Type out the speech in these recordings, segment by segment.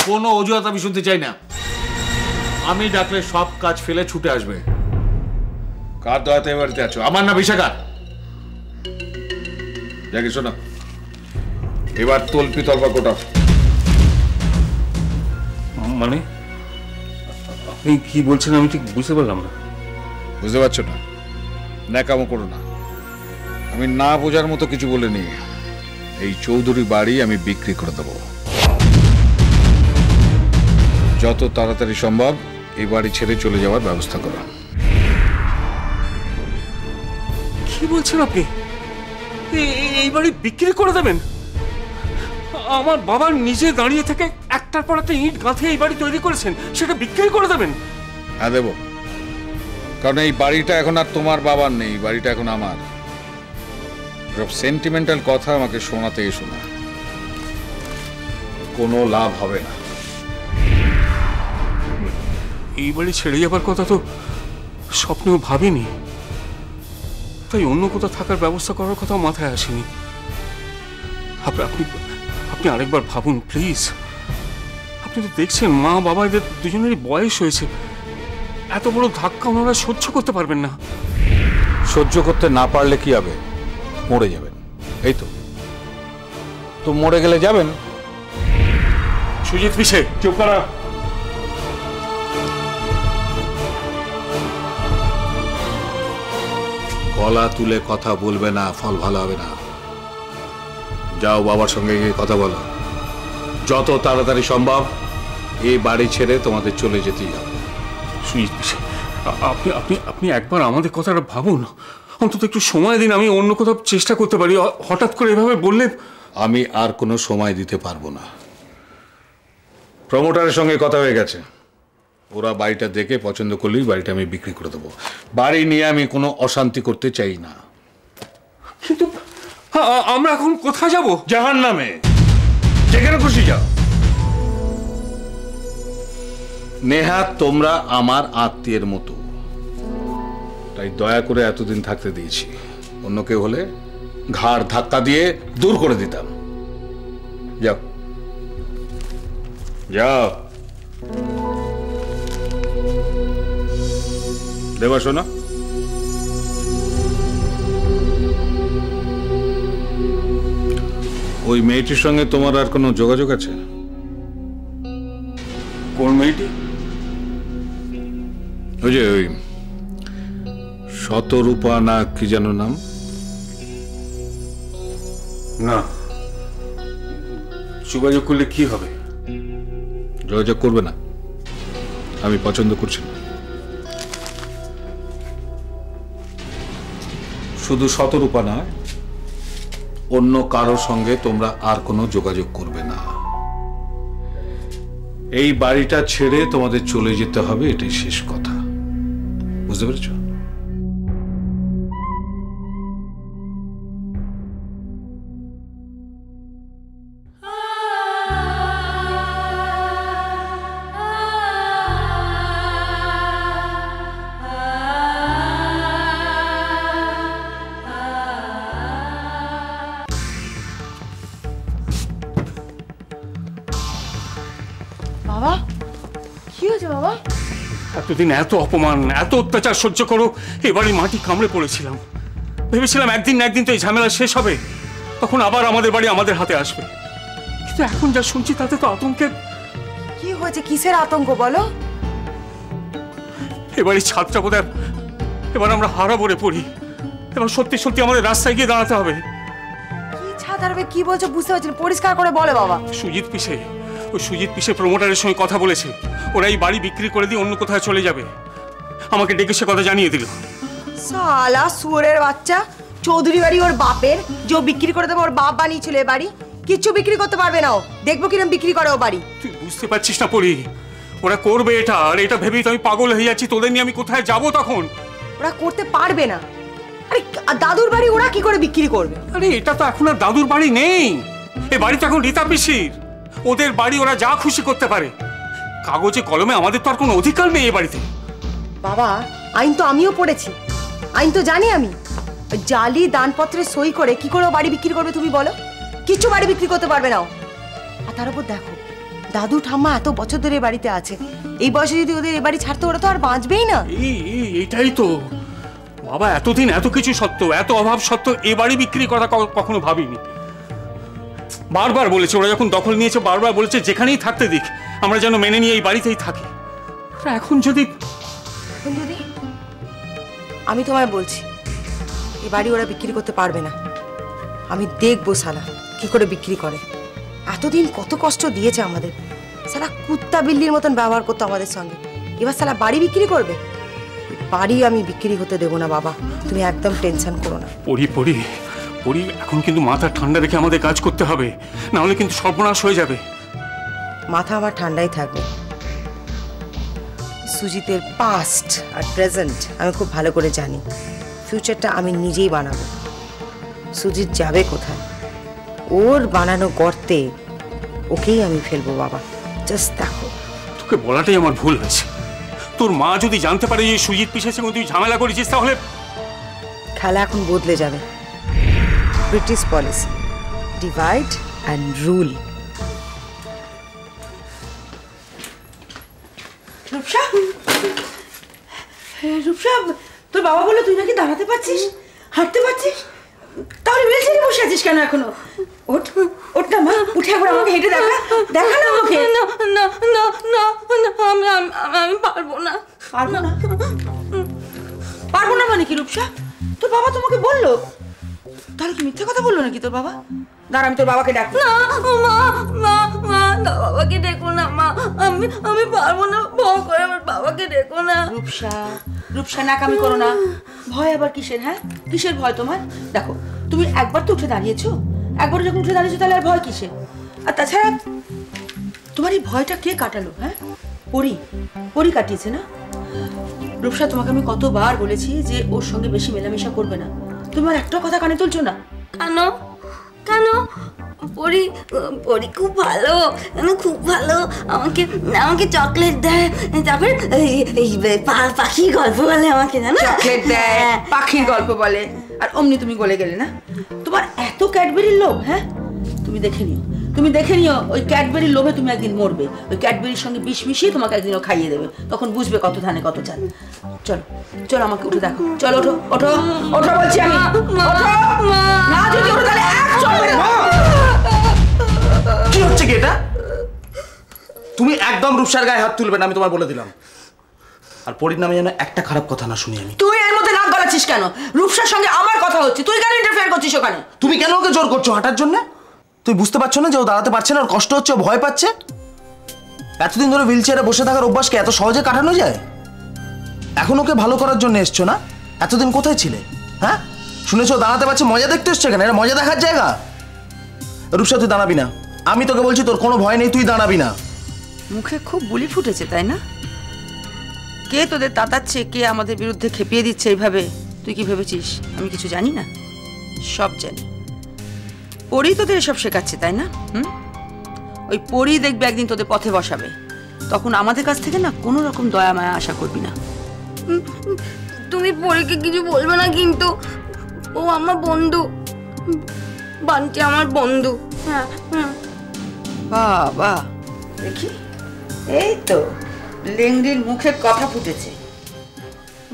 কোনো অজুহাত আমি শুনতে চাই না। আমি ডাকলে সব কাজ ফেলে ছুটে আসবে। কার দয়াতে এ বাড়িতে আছো? আমার না বিশাখার? দেখি শোনো, এবার তল্পি তল্পা কোটা। মানে আপনি কি বলছেন আমি ঠিক বুঝতে পারলাম না। বুঝতে পারছো না? ন্যাকামো করো না। আমি না বোঝার মতো কিছু বলিনি। এই চৌধুরী বাড়ি আমি বিক্রি করে দেবো। যত তাড়াতাড়ি সম্ভব এই বাড়ি ছেড়ে চলে যাওয়ার ব্যবস্থা করো। কি বলছেন আপনি? এই বাড়ি বিক্রি করে দেবেন? আমার বাবা নিজে দাঁড়িয়ে থেকে একটার পর একটা ইট গাঁথে এই বাড়ি তৈরি করেছেন, সেটা বিক্রি করে দেবেন? হ্যাঁ দেবো, কারণ এই বাড়িটা এখন আর তোমার বাবার নেই, বাড়িটা এখন আমার। সেন্টিমেন্টাল কথা আমাকে শোনাতে এসো না, কোনো লাভ হবে না। এই বাড়ি ছেড়ে যাবার কথা তো স্বপ্নেও ভাবিনি, তাই অন্য কোথাও থাকার ব্যবস্থা করার কথাও মাথায় আসেনি। আপনি আরেকবার ভাবুন প্লিজ। আপনি তো দেখছেন মা বাবা এদের দুজনেরই বয়স হয়েছে, এত বড় ধাক্কা ওনারা সহ্য করতে পারবেন না। সহ্য করতে না পারলে কি হবে? মরে যাবেন। এই তো মরে গেলে যাবেন। সুজিত পিছে চুপ করা। গলা তুলে কথা বলবে না, ফল ভালো হবে না। যাও বাবার সঙ্গে গিয়ে কথা বলো। যত তাড়াতাড়ি সম্ভব এই বাড়ি ছেড়ে তোমাদের চলে যেতেই হবে। সুজিত পিছে আপনি একবার আমাদের কথাটা ভাবুন, অন্তত একটু সময় দিন। আমি অন্য কোথাও চেষ্টা করতে পারি। হঠাৎ করে এভাবে বললে আমি আর কোনো সময় দিতে পারবো না। প্রমোটারের সঙ্গে কথা হয়ে গেছে, ওরা বাড়িটা দেখে পছন্দ করলেই বাড়িটা আমি বিক্রি করে দেবো। বাড়ি নিয়ে আমি কোনো অশান্তি করতে চাই না। কিন্তু আমরা এখন কোথায় যাব? জাহান্নামে, যেখানে খুশি যাও। নেহাত তোমরা আমার আত্মীয়ের মতো, তাই দয়া করে এতদিন থাকতে দিয়েছি। অন্য কেউ হলে ঘাড় ধাক্কা দিয়ে দূর করে দিতাম। যাও যাও। দেবা শোনা, ওই মেয়েটির সঙ্গে তোমার আর কোনো যোগাযোগ আছে? কোন মেয়েটি? ওই যে ওই শতরূপা না কি যেন নাম? না, যোগাযোগ করলে কি হবে? যোগাযোগ করবে না, আমি পছন্দ করছি না। শুধু শতরূপা নয়, অন্য কারোর সঙ্গে তোমরা আর কোনো যোগাযোগ করবে না। এই বাড়িটা ছেড়ে তোমাদের চলে যেতে হবে, এটাই শেষ কথা। বুঝতে পেরেছ? বাবা, কি হয়েছে বাবা? এতদিন এত অপমান, এত অত্যাচার সহ্য করো, এবারে মাটি কামড়ে পড়েছিলাম। ভেবেছিলাম একদিন না একদিন তো এই ঝামেলা শেষ হবে, তখন আবার আমাদের বাড়ি আমাদের হাতে আসবে। কিন্তু এখন যা শুনছি তাতে তো আতঙ্কে। কি হয়েছে? কিসের আতঙ্ক বলো? এবারে ছাদটা বোধহয় এবার আমরা হারা পড়ে পড়ি। এবার সত্যি সত্যি আমাদের রাস্তায় গিয়ে দাঁড়াতে হবে। কি ছাদ হারাবে? কি বলছো বুঝতে পারছি না, পরিষ্কার করে বলো বাবা। সুজিত পিসে, ওই সুজিত পিসে প্রমোটারের সঙ্গে কথা বলেছে, ওরা এই বাড়ি বিক্রি করে দিয়ে অন্য কোথায় চলে যাবে। আমাকে ডেকে সে কথা জানিয়ে দিল। শালা শুয়োরের বাচ্চা! চৌধুরী বাড়ি ওর বাপের, যে বিক্রি করে দেবে, ওর বাপ বানিয়েছিল এ বাড়ি। কিচ্ছু বিক্রি করতে পারবে না ও। দেখবো কিরম বিক্রি করে ও বাড়ি। তুই বুঝতে পারছিস না পরি? ওরা করবে এটা, আর এটা ভেবেই তো আমি পাগল হয়ে যাচ্ছি। তোদের নিয়ে আমি কোথায় যাব তখন? ওরা করতে পারবে না। আরে দাদুর বাড়ি ওরা কি করে বিক্রি করবে? আরে এটা তো এখন আর দাদুর বাড়ি নেই, এই বাড়ি তো এখন রীতা পিসির। ওদের বাড়ি, ওরা যা খুশি করতে পারে। কাগজে কলমে আমাদের তো আর কোনো অধিকার নেই এ বাড়িতে। বাবা, আইন তো আমিও পড়েছি, আইন তো জানি আমি। জালি দানপত্রে সই করে কি করে বাড়ি বিক্রি করবে তুমি বলো? কিচ্ছু বাড়ি বিক্রি করতে পারবে না। আর তার উপর দেখো, দাদু ঠাম্মা এত বছর ধরে এ বাড়িতে আছে, এই বয়সে যদি ওদের এ বাড়ি ছাড়তে, ওরা তো আর বাঁচবেই না। এটাই তো বাবা, এতদিন এত কিছু সত্ত্বেও, এত অভাব সত্ত্বেও এ বাড়ি বিক্রি করা কখনো ভাবিনি। বারবার বলেছে, ওরা যখন দখল নিয়েছে বারবার বলেছে যেখানেই থাকতে দিক, আমরা যেন মেনে নিয়ে এই বাড়িতেই থাকি। এখন যদি আমি তোমায় বলছি, এই বাড়ি ওরা বিক্রি করতে পারবে না। আমি দেখবো শালা কি করে বিক্রি করে। এতদিন কত কষ্ট দিয়েছে আমাদের, শালা কুত্তা বিল্লির মতন ব্যবহার করতো আমাদের সঙ্গে, এবার শালা বাড়ি বিক্রি করবে? বাড়ি আমি বিক্রি হতে দেবো না বাবা, তুমি একদম টেনশন করো না। পরি এখন কিন্তু মাথা ঠান্ডা রেখে আমাদের কাজ করতে হবে, না হলে কিন্তু সর্বনাশ হয়ে যাবে। মাথা আমার ঠান্ডাই থাকবে। সুজিতের পাস্ট আর প্রেজেন্ট আমি খুব ভালো করে জানি, ফিউচারটা আমি নিজেই বানাবো। সুজিত যাবে কোথায়? ওর বানানো গর্তে ওকেই আমি ফেলবো বাবা, জাস্ট দেখো। তোকে বলাটাই আমার ভুল হয়েছে। তোর মা যদি জানতে পারে যে সুজিত পিসের সঙ্গে তুই ঝামেলা করেছিস, তাহলে খেলা এখন বদলে যাবে। British policy, divide and rule. Rupsa, Rupsa, তোর বাবা বললো তুই নাকি দাঁড়াতে পারছিস, হাঁটতে পারছিস, তাহলে হুইলচেয়ারে বসে আছিস কেন এখনো? ওঠ, ওঠ না মা, উঠে একবার আমাকে হেঁটে দেখা, দেখা না আমাকে। না না না না না, আমি পারবো না। পারবো না? পারবো না মানে কি রূপসা? তোর বাবা তোমাকে বললো? তাহলে কি মিথ্যে কথা বললো নাকি তোর বাবা? দাঁড়া, আমি তোর বাবাকে ডাকবো। না মা, মা মা, বাবাকে ডেকো না মা, আমি পারবো না, ভয় করে আমার বাবাকে ডেকো না। রূপসা, রূপসা নাকামি করো না। ভয় আবার কিসের? হ্যাঁ, কিসের ভয় তোমার? দেখো, তুমি একবার তো উঠে দাঁড়িয়েছো, একবার যখন উঠে দাঁড়িয়েছো তাহলে আর ভয় কিসের? আর তাছাড়া তোমার এই ভয়টা কে কাটালো? হ্যাঁ, পরি কাটিয়েছে না? রূপসা, তোমাকে আমি কতবার বলেছি যে ওর সঙ্গে বেশি মেলামেশা করবে না, তুমি আর একটা কথা কানে তুলছো না কেন? কেন? পরি খুব ভালো, খুব ভালো, আমাকে চকলেট দেয়, তারপর পাখির গল্প বলে আমাকে, জানো? চকলেট দেয়, পাখির গল্প বলে, আর অমনি তুমি গলে গেলে না? তোমার এত ক্যাডবেরির লোভ। হ্যাঁ, তুমি দেখে নিও ওই ক্যাডবেরির লোভে তুমি একদিন মরবে। ওই ক্যাডবেরির সঙ্গে বিষ মিশিয়ে তোমাকে একদিন খাইয়ে দেবে, তখন বুঝবে কত ধানে কত চাল। চলো চলো, আমাকে উঠে দেখো, চলো, ওঠো ওঠো ওঠো বলছি আমি। না যদি ওঠো তাহলে এক চড় মেরে দেবো। কি হচ্ছে কি এটা? তুমি একদম রূপসার গায়ে হাত তুলবে না, আমি তোমার বলে দিলাম। আর পরির নামে যেন একটা খারাপ কথা না শুনি আমি। তুই এর মধ্যে নাক গলাচ্ছিস কেন? রূপসার সঙ্গে আমার কথা হচ্ছে, তুই কেন ইন্টারফেয়ার করছিস ওখানে? তুমি কেন ওকে জোর করছো হাঁটার জন্য? তুই বুঝতে পারছো না যে ও দাঁড়াতে পারছে না, ওর কষ্ট হচ্ছে, ও ভয় পাচ্ছে? এতদিন ধরে হুইল চেয়ারে বসে থাকার অভ্যাসকে এত সহজে কাটানো যায়? এখন ওকে ভালো করার জন্য এসছো না? এতদিন কোথায় ছিলে? হ্যাঁ, শুনেছো দাঁড়াতে পারছে, মজা দেখতে এসছো এখানে? এটা মজা দেখার জায়গা? রূপসা, তুই দাঁড়াবি না, আমি তোকে বলছি, তোর কোনো ভয় নেই, তুই দাঁড়াবি না। মুখে খুব বুলি ফুটেছে তাই না? কে তোদের তাতাচ্ছে, কে আমাদের বিরুদ্ধে খেপিয়ে দিচ্ছে এইভাবে? তুই কি ভেবেছিস আমি কিছু জানি না? সব জানি। পরি তোদের এসব শেখাচ্ছে তাই না? ওই পরি দেখবে একদিন তোদের পথে বসাবে, তখন আমাদের কাছ থেকে না কোনো রকম দয়া মায়া আশা করবি না। তুমি পরীকে কিছু বলবে না কিন্তু, ও আমার বন্ধু, বান্টি আমার বন্ধু। হ্যাঁ, বাবা, দেখি এই তো লেংড়ির মুখে কথা ফুটেছে।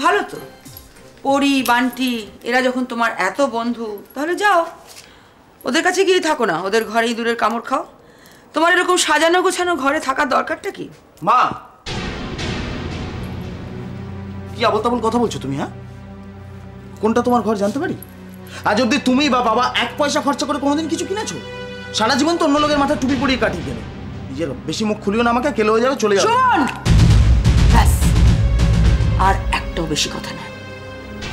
ভালো তো, পরি বান্টি এরা যখন তোমার এত বন্ধু, তাহলে যাও ওদের কাছে গিয়ে থাকো না, ওদের ঘরে ইঁদুরের কামড় খাও। তোমার এরকম সাজানো গোছানো ঘরে থাকার দরকারটা কি? মা, কি আবল তাবল কথা বলছো তুমি? হ্যাঁ, কোনটা তোমার ঘর জানতে পারি? আজ অব্দি তুমি বা বাবা এক পয়সা খরচা করে কোনোদিন কিছু কিনেছো? সারা জীবন তো অন্য লোকের মাথায় টুপি পরিয়ে কাটিয়ে গেলে। নিজের বেশি মুখ খুলিও না, আমাকে কেলে হয়ে যাবে, চলে যাবে। শোন, ব্যাস, আর একটাও বেশি কথা না,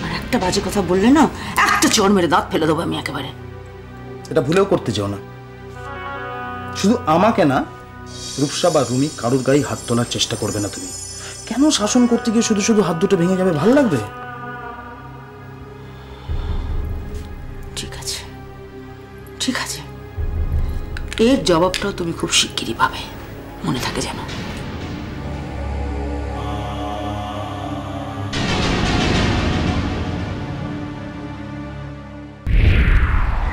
আর একটা বাজে কথা বললে না একটা চড় মেরে দাঁত ফেলে দেবো আমি একেবারে। এটা ভুলেও করতে চাও না। শুধু আমাকে না, রূপসা বা রুমি কারোর গায়ে হাত তোলার চেষ্টা করবে না তুমি। কেন শাসন করতে গিয়ে শুধু শুধু হাত দুটো ভেঙে যাবে? ভালো লাগবে? ঠিক আছে, ঠিক আছে, এর জবাবটাও তুমি খুব শিগগিরই পাবে, মনে থাকে যেন।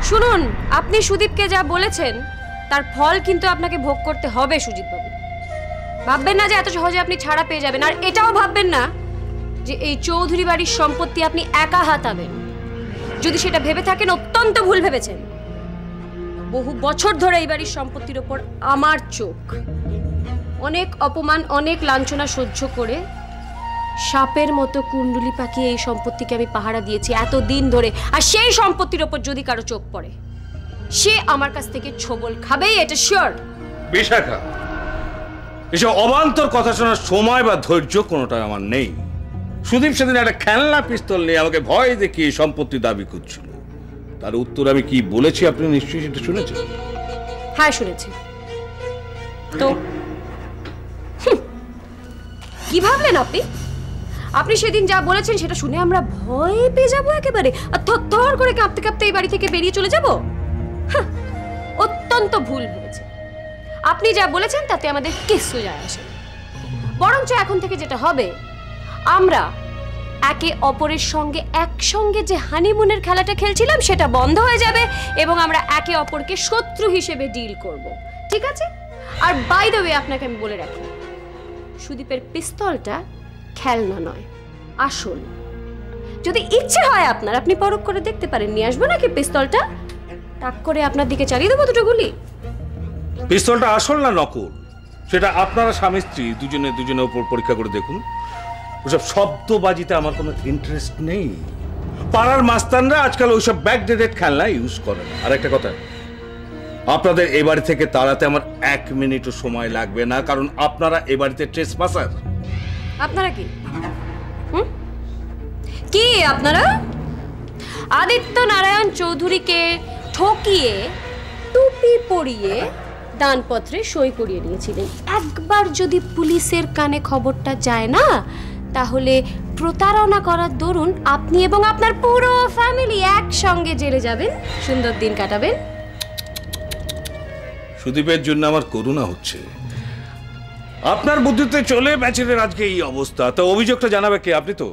শুনুন, আপনি সুদীপকে যা বলেছেন তার ফল কিন্তু আপনাকে ভোগ করতে হবে সুজিত বাবু। ভাববেন না যে এত সহজে আপনি ছাড়া পেয়ে যাবেন, আর এটাও ভাববেন না যে এই চৌধুরী বাড়ির সম্পত্তি আপনি একা হাতাবেন। যদি সেটা ভেবে থাকেন অত্যন্ত ভুল ভেবেছেন। বহু বছর ধরে এই বাড়ির সম্পত্তির ওপর আমার চোখ। অনেক অপমান, অনেক লাঞ্ছনা সহ্য করে সাপের মতো কুণ্ডুলি পাকিয়ে এই সম্পত্তিকে আমি পাহারা দিয়েছি এতদিন ধরে। আর সেই সম্পত্তির ওপর যদি কারো চোখ পড়ে, সে আমার কাছ থেকে ছোবল খাবেই, এটা শিওর। বিশাখা, এসব অবান্তর কথা শোনার সময় বা ধৈর্য কোনোটা আমার নেই। সুদীপ সেদিন একটা খেলনা পিস্তল নিয়ে আমাকে ভয় দেখিয়ে সম্পত্তি দাবি করছিল। তার উত্তর আমি কি বলেছি আপনি নিশ্চয়ই সেটা শুনেছেন। হ্যাঁ শুনেছি। তো কি ভাবলেন আপনি? আপনি সেদিন যা বলেছেন সেটা শুনে আমরা ভয় পেয়ে যাবো একেবারে, আর থরথর করে কাঁপতে কাঁপতে এই বাড়ি থেকে বেরিয়ে চলে যাব? অত্যন্ত ভুল ভেবেছেন। আপনি যা বলেছেন তাতে আমাদের কিছু যায় আসে না। বরঞ্চ এখন থেকে যেটা হবে, আমরা একে অপরের সঙ্গে একসঙ্গে যে হানিমুনের খেলাটা খেলছিলাম সেটা বন্ধ হয়ে যাবে এবং আমরা একে অপরকে শত্রু হিসেবে ডিল করব, ঠিক আছে? আর বাই দ্য ওয়ে আপনাকে আমি বলে রাখি, সুদীপের পিস্তলটা খেলনা নয়, আসল। যদি ইচ্ছে হয় আপনার, আপনি পরখ করে দেখতে পারেন। নিয়ে আসবো নাকি পিস্তলটা? টাক করে আপনার দিকে চালিয়ে দেবো দুটো গুলি। পিস্তলটা আসল না নকল সেটা আপনারা স্বামী স্ত্রী দুজনের উপর পরীক্ষা করে দেখুন। ওসব শব্দবাজিতে আমার কোনো ইন্টারেস্ট নেই। পাড়ার মাস্তানরা আজকাল ওইসব ব্যাকডেটেড খেলনা ইউজ করেন। আর একটা কথা, আপনাদের এ বাড়ি থেকে তাড়াতে আমার 1 মিনিটও সময় লাগবে না, কারণ আপনারা এ বাড়িতে ট্রেসপাসার। আপনারা কি কি আপনারা আদিত্য নারায়ণ চৌধুরীকে ঠকিয়ে টুপি পরিয়ে দানপত্রে সই করিয়ে নিয়েছিলেন। একবার যদি পুলিশের কানে খবরটা যায় না, তাহলে প্রতারণা করার দরুন আপনি এবং আপনার পুরো ফ্যামিলি একসঙ্গে জেলে যাবেন, সুন্দর দিন কাটাবেন। সুদীপের জন্য আমার করুণা হচ্ছে। আপনার বুদ্ধিতে চলে ব্যাচেলের আজকে এই অবস্থা। তো অভিযোগটা জানাবে কে? আপনি তো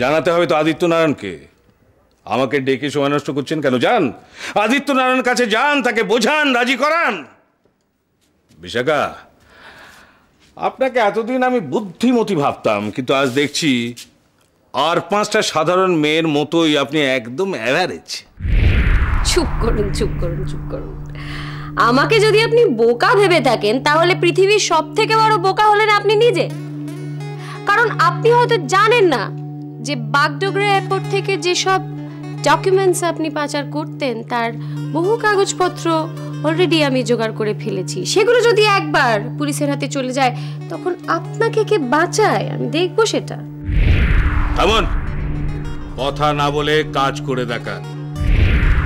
জানাতে হবে তো আদিত্য নারায়ণকে। আমাকে ডেকে সময় নষ্ট করছেন কেন? যান আদিত্য নারায়ণের কাছে, যান, তাকে বোঝান, রাজি করান। বিশাখা, আপনাকে এতদিন আমি বুদ্ধিমতী ভাবতাম, কিন্তু আজ দেখছি আর 5টা সাধারণ মেয়ের মতোই আপনি একদম অ্যাভারেজ। চুপ করুন, চুপ করুন, চুপ করুন। আমাকে যদি আপনি বোকা ভেবে থাকেন, তাহলে পৃথিবীর সব থেকে বড় বোকা হলেন আপনি নিজে। কারণ আপনি হয়তো জানেন না যে বাগডোগরা এয়ারপোর্ট থেকে যেসব ডকুমেন্টস আপনি পাচার করতেন, তার বহু কাগজপত্র অলরেডি আমি জোগাড় করে ফেলেছি। সেগুলো যদি একবার পুলিশের হাতে চলে যায়, তখন আপনাকে কে বাঁচায় আমি দেখবো সেটা। এমন কথা না বলে কাজ করে দেখান।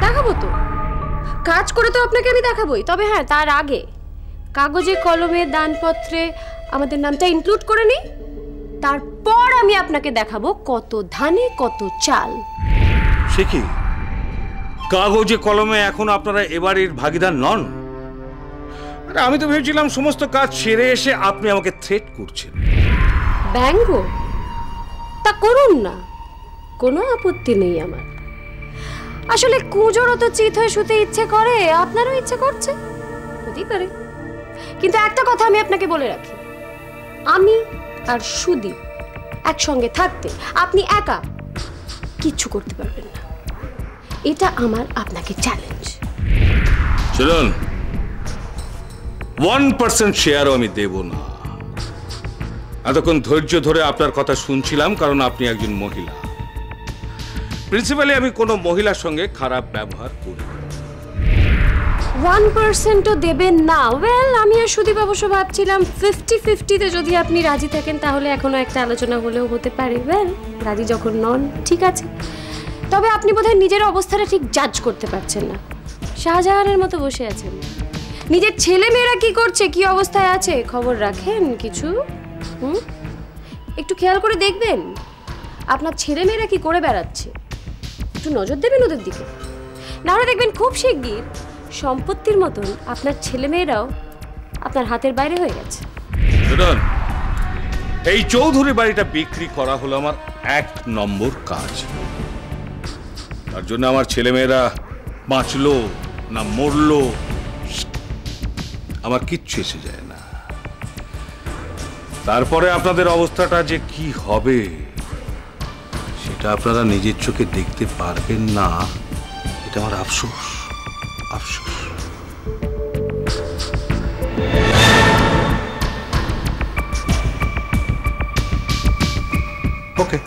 দেখাবো তো, কাজ করে তো আপনাকে আমি দেখাবোই। তবে হ্যাঁ, তার আগে কাগজে কলমে দানপত্রে আমাদের নামটা ইনক্লুড করে নিই, তারপর আমি আপনাকে দেখাবো কত ধানে কত চাল। সে কি? কাগজে কলমে এখন আপনারা এবারের ভাগিদার নন? আরে আমি তো ভেবেছিলাম সমস্ত কাজ সেরে এসে আপনি আমাকে থ্রেট করছেন। ব্যঙ্গ? তা করুন না, কোনো আপত্তি নেই আমার। আসলে কুজোরও তো চিত হয়ে শুতে ইচ্ছে করে, আপনারও ইচ্ছে করছে, হতেই পারে। কিন্তু একটা কথা আমি আপনাকে বলে রাখি, আমি আর সুদীপ একসঙ্গে থাকতে আপনি একা কিচ্ছু করতে পারবেন না। এটা আমার আপনাকে চ্যালেঞ্জ। শুনুন, 1% শেয়ারও আমি দেব না। এতক্ষণ ধৈর্য ধরে আপনার কথা শুনছিলাম, কারণ আপনি একজন মহিলা। প্রিন্সিপালি আমি কোনো মহিলার সঙ্গে খারাপ ব্যবহার করি না। 1%ও দেবেন না? ওয়েল, আমি আর সুদীপ অবশ্য ভাবছিলাম 50-50-তে যদি আপনি রাজি থাকেন, তাহলে এখনো একটা আলোচনা হলেও হতে পারে। ওয়েল, রাজি যখন নন, ঠিক আছে। তবে আপনি বোধহয় নিজের অবস্থাটা ঠিক জাজ করতে পারছেন না। শাহজাহানের মতো বসে আছেন। নিজের ছেলে মেয়েরা কি করছে, কি অবস্থায় আছে খবর রাখেন কিছু? একটু খেয়াল করে দেখবেন আপনার ছেলে মেয়েরা কি করে বেড়াচ্ছে, একটু নজর দেবেন ওদের দিকে। নাহলে দেখবেন খুব শিগগির সম্পত্তির মতন আপনার ছেলে মেয়েরাও আপনার হাতের বাইরে হয়ে গেছে। এই চৌধুরী বাড়িটা বিক্রি করা হলো আমার 1 নম্বর কাজ। তার জন্য আমার ছেলে মেয়েরা বাঁচলো না মরলো আমার কিচ্ছু এসে যায় না। তারপরে আপনাদের অবস্থাটা যে কি হবে সেটা আপনারা নিজের চোখে দেখতে পারবেন না, এটা আমার আফসোস, আফসোস। ওকে,